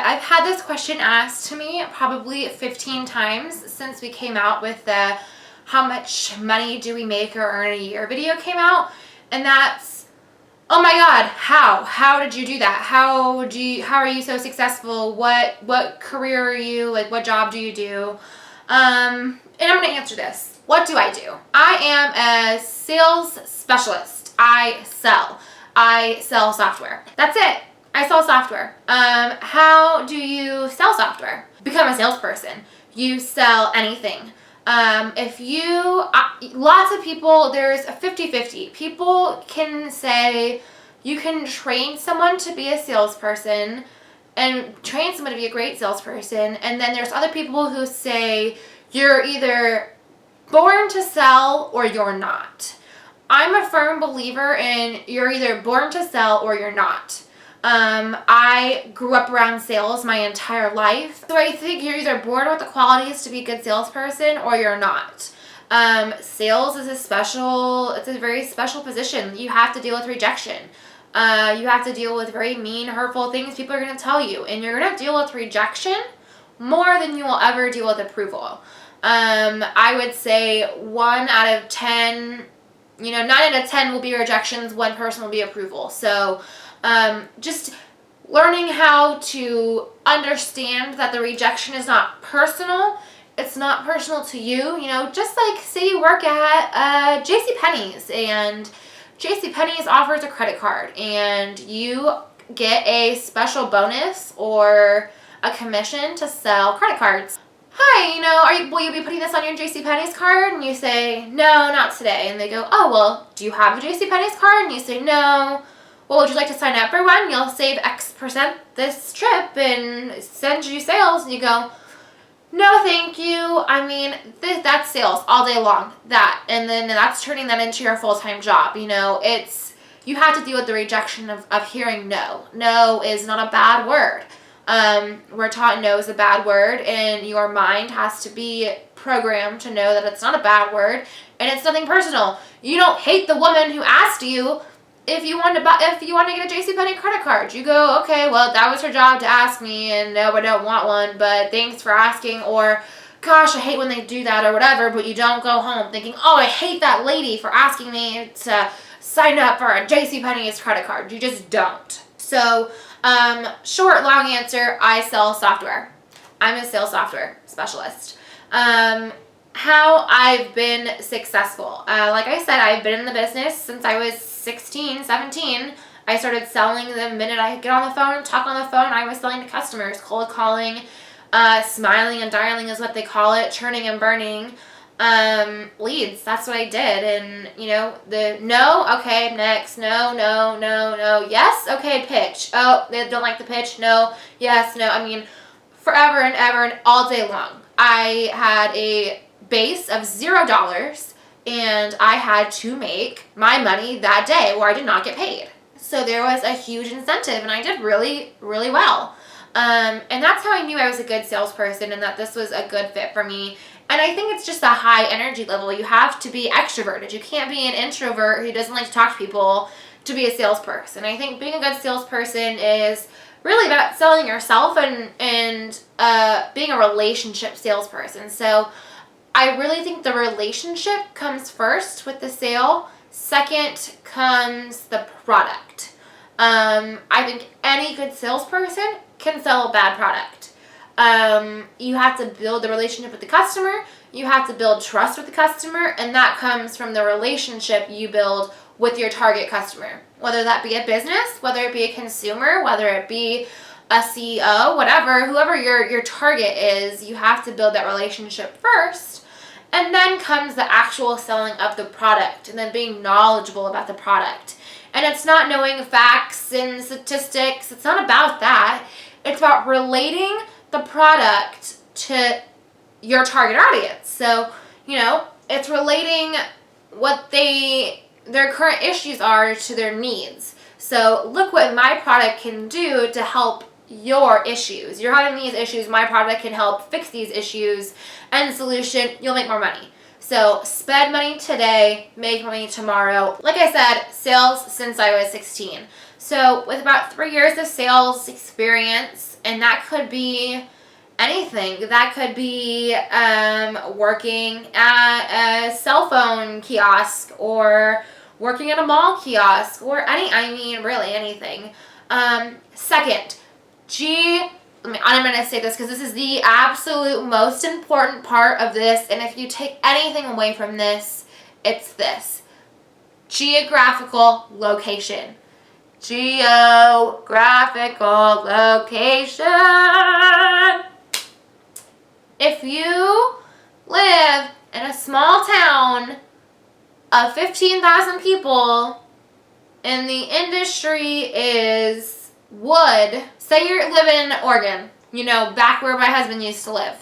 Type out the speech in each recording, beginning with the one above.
I've had this question asked to me probably 15 times since we came out with the how much money do we make or earn a year video came out. And that's, oh my God, how did you do that? How are you so successful? What career are you? Like, what job do you do? And I'm going to answer this. What do I do? I am a sales specialist. I sell software. That's it. I sell software. How do you sell software? Become a salesperson. You sell anything. Lots of people, there's a 50-50. People can say you can train someone to be a salesperson and train someone to be a great salesperson. And then there's other people who say you're either born to sell or you're not. I'm a firm believer in you're either born to sell or you're not. I grew up around sales my entire life. So I think you're either born with the qualities to be a good salesperson or you're not. Sales is it's a very special position. You have to deal with rejection. You have to deal with very mean, hurtful things people are going to tell you. And you're going to deal with rejection more than you will ever deal with approval. I would say 1 out of 10, 9 out of 10 will be rejections, 1% will be approval. So just learning how to understand that the rejection is not personal. It's not personal to you. Just like say you work at JCPenney's and JCPenney's offers a credit card and you get a special bonus or a commission to sell credit cards. Hi, will you be putting this on your JCPenney's card? And you say, no, not today. And they go, oh, well, do you have a JCPenney's card? And you say, no. Well, would you like to sign up for one? You'll save X% this trip and send you sales. And you go, no, thank you. That's sales all day long. And then that's turning that into your full-time job. You have to deal with the rejection of hearing no. No is not a bad word. We're taught no is a bad word, and your mind has to be programmed to know that it's not a bad word, and it's nothing personal. You don't hate the woman who asked you if you want to get a JCPenney credit card. You go, okay, well, that was her job to ask me, and no, I don't want one, but thanks for asking, or gosh, I hate when they do that, or whatever, but you don't go home thinking, oh, I hate that lady for asking me to sign up for a JCPenney's credit card. You just don't. So, short, long answer, I sell software. I'm a sales software specialist. How I've been successful. Like I said, I've been in the business since I was 16, 17. I started selling the minute I get on the phone, talk on the phone. I was selling to customers, cold calling, smiling and dialing is what they call it, churning and burning leads. That's what I did. And the no, okay, next, no, yes, okay, pitch. Oh, they don't like the pitch. No, yes, no. Forever and ever and all day long. I had a base of $0 and I had to make my money that day or I did not get paid. So there was a huge incentive and I did really, really well. And that's how I knew I was a good salesperson and that this was a good fit for me. And I think it's just a high energy level. You have to be extroverted. You can't be an introvert who doesn't like to talk to people to be a salesperson. I think being a good salesperson is really about selling yourself and being a relationship salesperson. So I really think the relationship comes first with the sale. Second comes the product. I think any good salesperson can sell a bad product. You have to build the relationship with the customer. You have to build trust with the customer, and that comes from the relationship you build with your target customer. Whether that be a business, whether it be a consumer, whether it be a CEO, whatever, whoever your target is, you have to build that relationship first. And then comes the actual selling of the product and then being knowledgeable about the product. And it's not knowing facts and statistics. It's not about that. It's about relating the product to your target audience. So, it's relating what their current issues are to their needs. So look what my product can do to help your issues. You're having these issues, my product can help fix these issues, and solution, you'll make more money. So spend money today, make money tomorrow. Like I said, sales since I was 16. So with about 3 years of sales experience, and that could be anything. That could be working at a cell phone kiosk, or working at a mall kiosk, or really anything. Second, I'm going to say this because this is the absolute most important part of this, and if you take anything away from this, it's this. Geographical location. Geographical location. If you live in a small town of 15,000 people and the industry is wood, say you're living in Oregon, back where my husband used to live.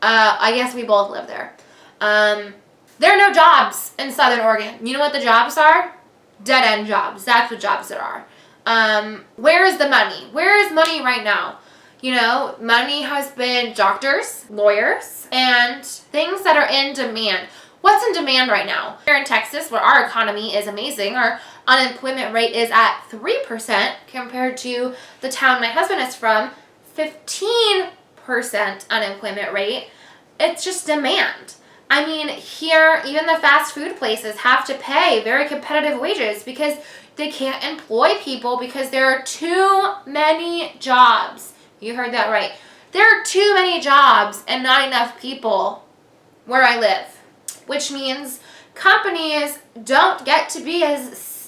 I guess we both live there. There are no jobs in Southern Oregon. You know what the jobs are? Dead-end jobs. That's what jobs there are. Where is the money? Where is money right now? Money has been doctors, lawyers, and things that are in demand. What's in demand right now? Here in Texas, where our economy is amazing, our unemployment rate is at 3% compared to the town my husband is from, 15% unemployment rate. It's just demand. Here, even the fast food places have to pay very competitive wages because they can't employ people because there are too many jobs. You heard that right. There are too many jobs and not enough people where I live, which means companies don't get to be as,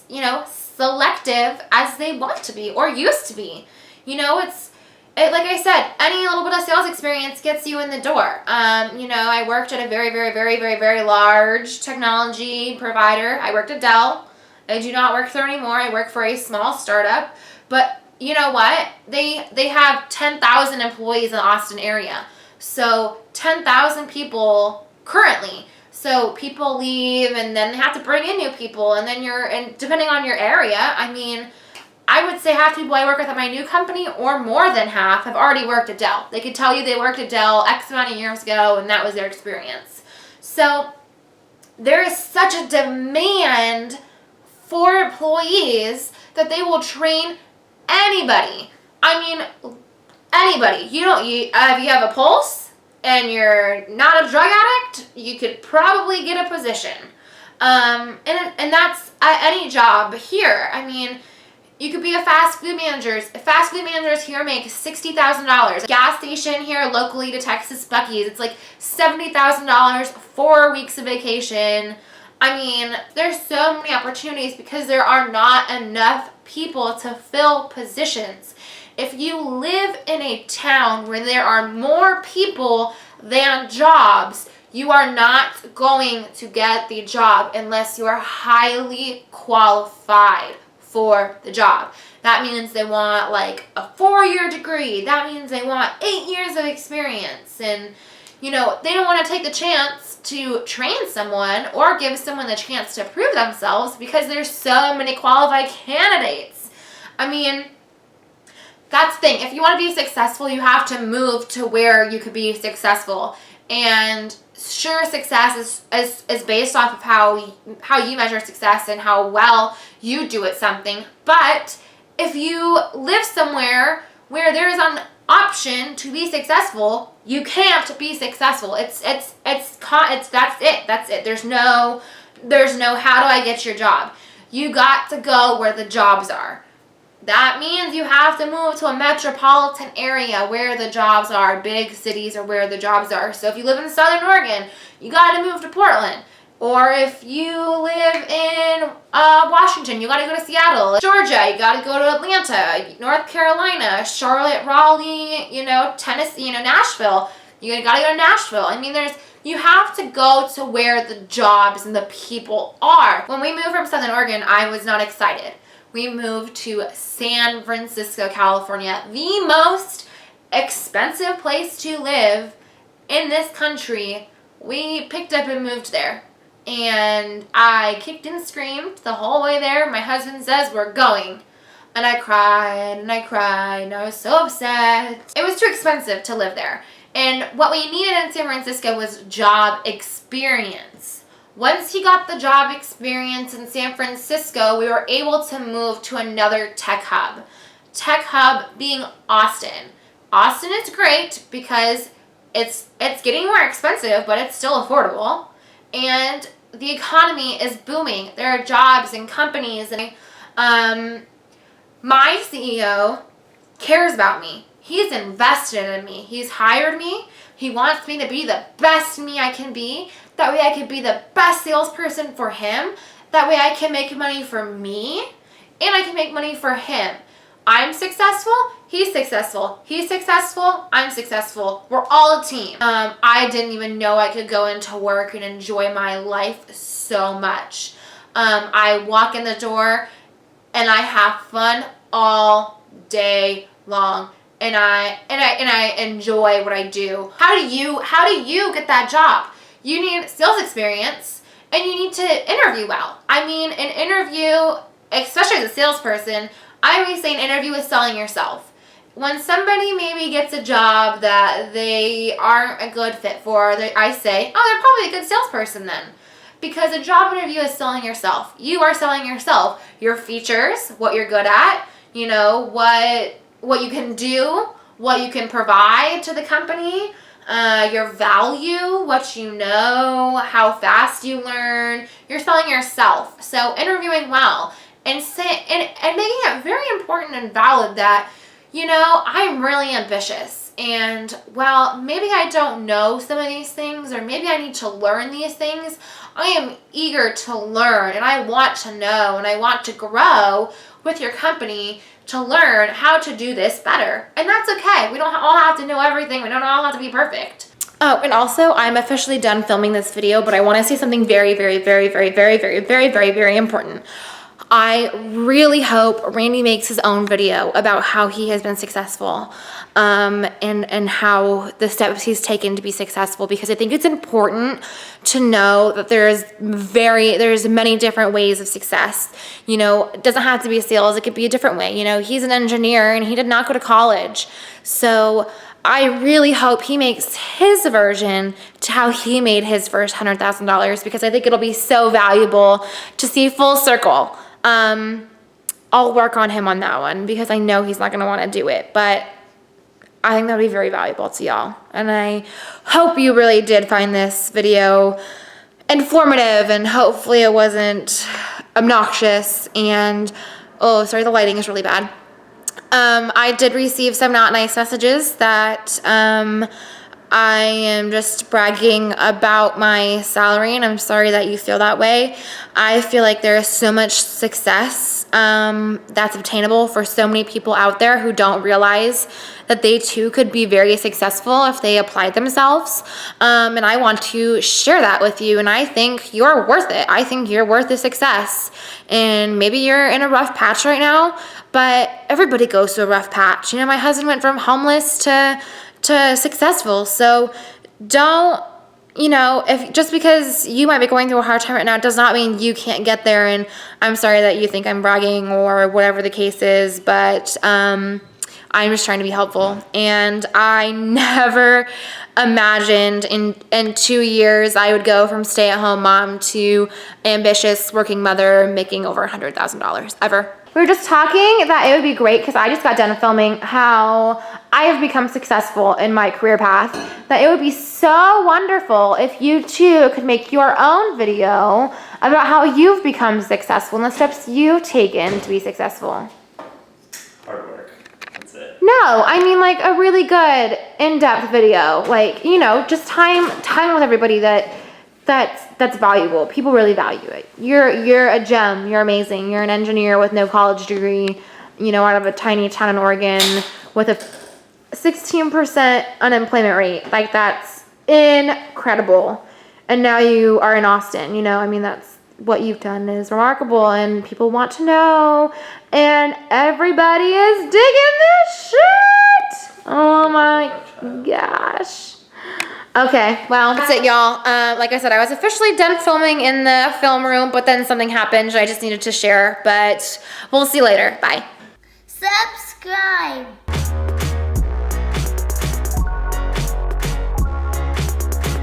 selective as they want to be or used to be. Like I said, any little bit of sales experience gets you in the door. I worked at a very, very, very, very, very large technology provider. I worked at Dell. I do not work there anymore. I work for a small startup. But you know what? They have 10,000 employees in the Austin area. So 10,000 people currently. So people leave and then they have to bring in new people. And then depending on your area, I would say half the people I work with at my new company, or more than half, have already worked at Dell. They could tell you they worked at Dell X amount of years ago, and that was their experience. So there is such a demand for employees that they will train anybody. Anybody. If you have a pulse and you're not a drug addict, you could probably get a position. And that's at any job here. You could be a fast food manager. Fast food managers here make $60,000. Gas station here locally to Texas, Buc-ee's, it's like $70,000, 4 weeks of vacation. There's so many opportunities because there are not enough people to fill positions. If you live in a town where there are more people than jobs, you are not going to get the job unless you are highly qualified for the job. That means they want like a 4-year degree. That means they want 8 years of experience. And, they don't want to take the chance to train someone or give someone the chance to prove themselves because there's so many qualified candidates. That's the thing. If you want to be successful, you have to move to where you could be successful. And sure, success is based off of how you measure success and how well you do at something. But if you live somewhere where there is an option to be successful, you can't be successful. That's it. There's no how do I get your job. You got to go where the jobs are. That means you have to move to a metropolitan area where the jobs are. Big cities are where the jobs are. So if you live in Southern Oregon, you got to move to Portland. Or if you live in Washington, you got to go to Seattle. Georgia, you got to go to Atlanta. North Carolina, Charlotte, Raleigh, Tennessee, Nashville. You got to go to Nashville. You have to go to where the jobs and the people are. When we moved from Southern Oregon, I was not excited. We moved to San Francisco, California, the most expensive place to live in this country. We picked up and moved there. And I kicked and screamed the whole way there. My husband says, we're going. And I cried and I cried and I was so upset. It was too expensive to live there. And what we needed in San Francisco was job experience. Once he got the job experience in San Francisco, we were able to move to another tech hub. Tech hub being Austin. Austin is great because it's getting more expensive, but it's still affordable. And the economy is booming. There are jobs and companies. And my CEO cares about me. He's invested in me. He's hired me. He wants me to be the best me I can be. That way I can be the best salesperson for him. That way I can make money for me and I can make money for him. I'm successful, he's successful. He's successful, I'm successful. We're all a team. I didn't even know I could go into work and enjoy my life so much. I walk in the door and I have fun all day long. And I enjoy what I do. How do you get that job? You need sales experience and you need to interview well. I mean, an interview, especially as a salesperson, I always say an interview is selling yourself. When somebody maybe gets a job that they aren't a good fit for, I say, oh, they're probably a good salesperson then. Because a job interview is selling yourself. You are selling yourself. Your features, what you're good at, you know, what you can do, what you can provide to the company, your value, what you know, how fast you learn. You're selling yourself. So interviewing well and making it very important and valid that, you know, I'm really ambitious. And while maybe I don't know some of these things or maybe I need to learn these things, I am eager to learn and I want to know and I want to grow with your company to learn how to do this better. And that's okay. We don't all have to know everything. We don't all have to be perfect. Oh, and also I'm officially done filming this video, but I want to say something very, very, very, very, very, very, very, very, very important. I really hope Randy makes his own video about how he has been successful and how the steps he's taken to be successful, because I think it's important to know that there's many different ways of success. You know, it doesn't have to be sales. It could be a different way. You know, he's an engineer and he did not go to college. So I really hope he makes his version to how he made his first $100,000, because I think it'll be so valuable to see full circle. I'll work on him on that one because I know he's not going to want to do it, but I think that'll be very valuable to y'all. And I hope you really did find this video informative and hopefully it wasn't obnoxious and, oh, sorry, the lighting is really bad. I did receive some not nice messages that, I am just bragging about my salary, and I'm sorry that you feel that way. I feel like there is so much success that's obtainable for so many people out there who don't realize that they too could be very successful if they applied themselves. And I want to share that with you, and I think you're worth it. I think you're worth the success. And maybe you're in a rough patch right now, but everybody goes through a rough patch. You know, my husband went from homeless to successful. So don't, you know, if just because you might be going through a hard time right now does not mean you can't get there. And I'm sorry that you think I'm bragging or whatever the case is, but I'm just trying to be helpful. And I never imagined in 2 years I would go from stay-at-home mom to ambitious working mother making over $100,000 ever. We were just talking that it would be great, because I just got done filming how I have become successful in my career path, that it would be so wonderful if you too could make your own video about how you've become successful and the steps you've taken to be successful. Hard work. That's it. No, I mean like a really good in-depth video, like, you know, just time with everybody that's valuable. People really value it. You're a gem. You're amazing. You're an engineer with no college degree, you know, out of a tiny town in Oregon with a 16% unemployment rate. Like, that's incredible. And now you are in Austin, you know, I mean, that's what you've done is remarkable and people want to know and everybody is digging this shit. Oh my gosh. Okay, well, that's it, y'all. Like I said, I was officially done filming in the film room, but then something happened I just needed to share, but we'll see you later. Bye. Subscribe.